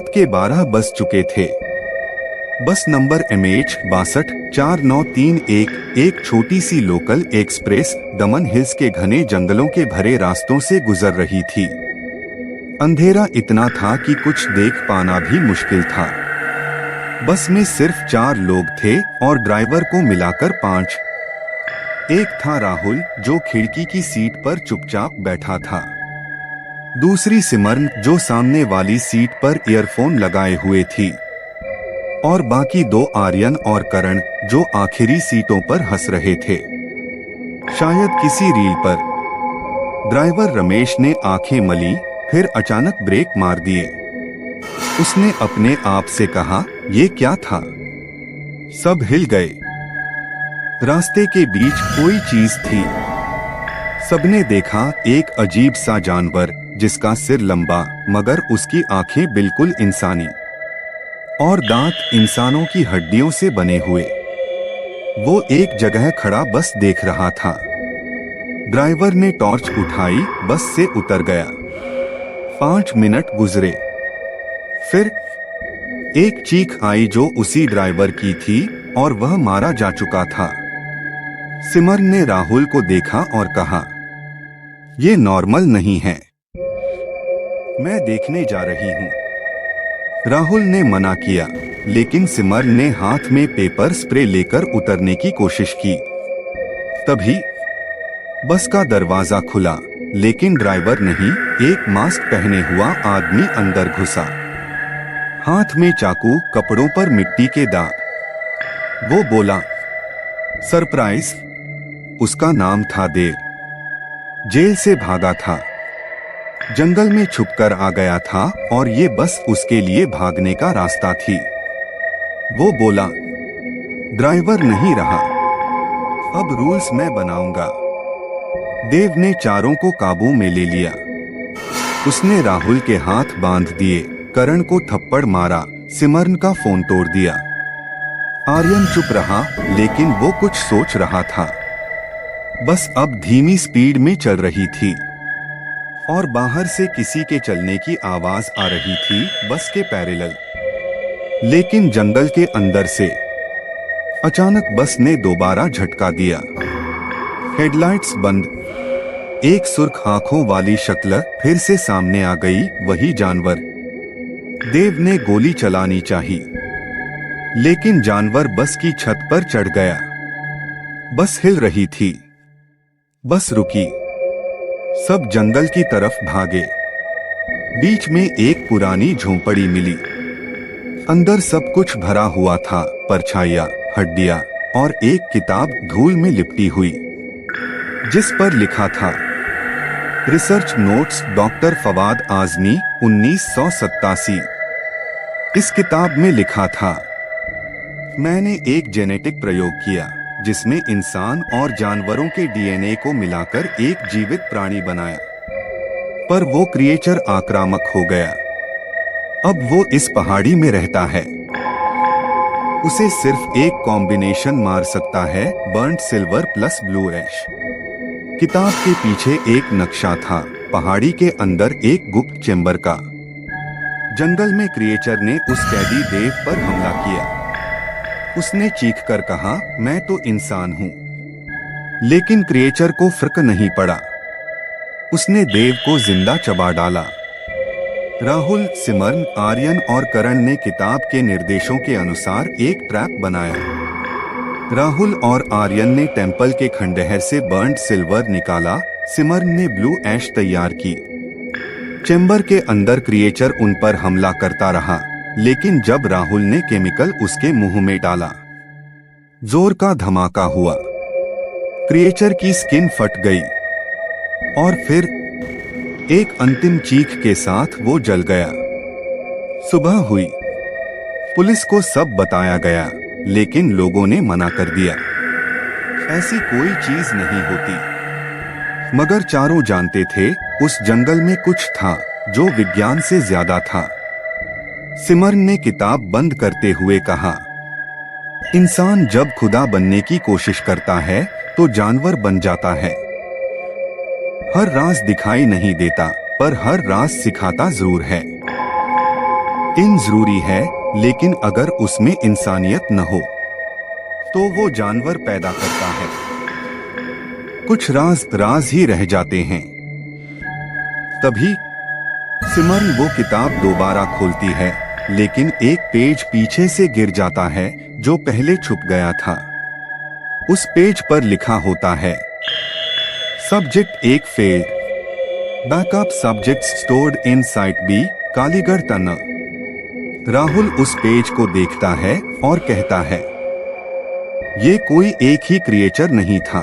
रात के 12 बज चुके थे। बस नंबर MH624931 एक छोटी सी लोकल एक्सप्रेस दमन हिल्स के घने जंगलों के भरे रास्तों से गुजर रही थी। अंधेरा इतना था कि कुछ देख पाना भी मुश्किल था। बस में सिर्फ 4 लोग थे और ड्राइवर को मिलाकर 5। एक था राहुल, जो खिड़की की सीट पर चुपचाप बैठा था। दूसरी सिमरन, जो सामने वाली सीट पर ईयरफोन लगाए हुए थी। और बाकी 2 आर्यन और करण, जो आखिरी सीटों पर हंस रहे थे, शायद किसी रील पर। ड्राइवर रमेश ने आंखें मली, फिर अचानक ब्रेक मार दिए। उसने अपने आप से कहा, ये क्या था? सब हिल गए। रास्ते के बीच कोई चीज थी। सबने देखा एक अजीब सा जानवर, जिसका सिर लंबा मगर उसकी आंखें बिल्कुल इंसानी और दांत इंसानों की हड्डियों से बने हुए। वो एक जगह खड़ा बस देख रहा था। ड्राइवर ने टॉर्च उठाई, बस से उतर गया। 5 मिनट गुजरे, फिर एक चीख आई जो उसी ड्राइवर की थी और वह मारा जा चुका था। सिमरन ने राहुल को देखा और कहा, ये नॉर्मल नहीं है, मैं देखने जा रही हूँ। राहुल ने मना किया, लेकिन सिमरन ने हाथ में पेपर स्प्रे लेकर उतरने की कोशिश की। तभी बस का दरवाजा खुला, लेकिन ड्राइवर नहीं, एक मास्क पहने हुआ आदमी अंदर घुसा। हाथ में चाकू, कपड़ों पर मिट्टी के दाग। वो बोला, सरप्राइज। उसका नाम था देव। जेल से भागा था, जंगल में छुपकर आ गया था और ये बस उसके लिए भागने का रास्ता थी। वो बोला, ड्राइवर नहीं रहा, अब रूल्स मैं बनाऊंगा। देव ने चारों को काबू में ले लिया। उसने राहुल के हाथ बांध दिए, करण को थप्पड़ मारा, सिमरन का फोन तोड़ दिया। आर्यन चुप रहा, लेकिन वो कुछ सोच रहा था। बस अब धीमी स्पीड में चल रही थी और बाहर से किसी के चलने की आवाज आ रही थी, बस के पैरेलल। लेकिन जंगल के अंदर से अचानक बस ने दोबारा झटका दिया। हेडलाइट्स बंद। एक सुर्ख आंखों वाली शक्ल फिर से सामने आ गई, वही जानवर। देव ने गोली चलानी चाही, लेकिन जानवर बस की छत पर चढ़ गया। बस हिल रही थी। बस रुकी। सब जंगल की तरफ भागे। बीच में एक पुरानी झोंपड़ी मिली। अंदर सब कुछ भरा हुआ था, परछाइयाँ, हड्डियाँ और एक किताब धूल में लिपटी हुई, जिस पर लिखा था, research notes doctor Fawad Azmi 1987। इस किताब में लिखा था, मैंने एक जेनेटिक प्रयोग किया जिसमें इंसान और जानवरों के डीएनए को मिलाकर एक जीवित प्राणी बनाया, पर वो क्रिएचर आक्रामक हो गया। अब वो इस पहाड़ी में रहता है। उसे सिर्फ एक कॉम्बिनेशन मार सकता है, बर्न्ड सिल्वर प्लस ब्लू ऐश। किताब के पीछे एक नक्शा था, पहाड़ी के अंदर एक गुप्त चेंबर का। जंगल में क्रिएचर ने उस कैदी देव पर हमला किया। उसने चीखकर कहा, मैं तो इंसान हूँ। लेकिन क्रिएचर को फर्क नहीं पड़ा। उसने देव को जिंदा चबा डाला। राहुल, सिमरन, आर्यन और करण ने किताब के निर्देशों के अनुसार एक ट्रैप बनाया। राहुल और आर्यन ने टेंपल के खंडहर से बर्न्ड सिल्वर निकाला, सिमरन ने ब्लू ऐश तैयार की। चेंबर के अंदर क्रिएचर उन पर हमला करता रहा, लेकिन जब राहुल ने केमिकल उसके मुंह में डाला, जोर का धमाका हुआ। क्रिएचर की स्किन फट गई और फिर एक अंतिम चीख के साथ वो जल गया। सुबह हुई। पुलिस को सब बताया गया, लेकिन लोगों ने मना कर दिया। ऐसी कोई चीज नहीं होती। मगर चारों जानते थे, उस जंगल में कुछ था जो विज्ञान से ज्यादा था। सिमरन ने किताब बंद करते हुए कहा, इंसान जब खुदा बनने की कोशिश करता है तो जानवर बन जाता है। हर राज दिखाई नहीं देता, पर हर राज सिखाता जरूर है। इन जरूरी है, लेकिन अगर उसमें इंसानियत न हो तो वो जानवर पैदा करता है। कुछ राज ही रह जाते हैं। तभी सिमर वो किताब दोबारा खोलती है, लेकिन एक पेज पीछे से गिर जाता है जो पहले छुप गया था। उस पेज पर लिखा होता है, सब्जेक्ट एक failed, backup subject stored in site B, कालीगढ़ तना। राहुल उस पेज को देखता है और कहता है, ये कोई एक ही क्रिएचर नहीं था,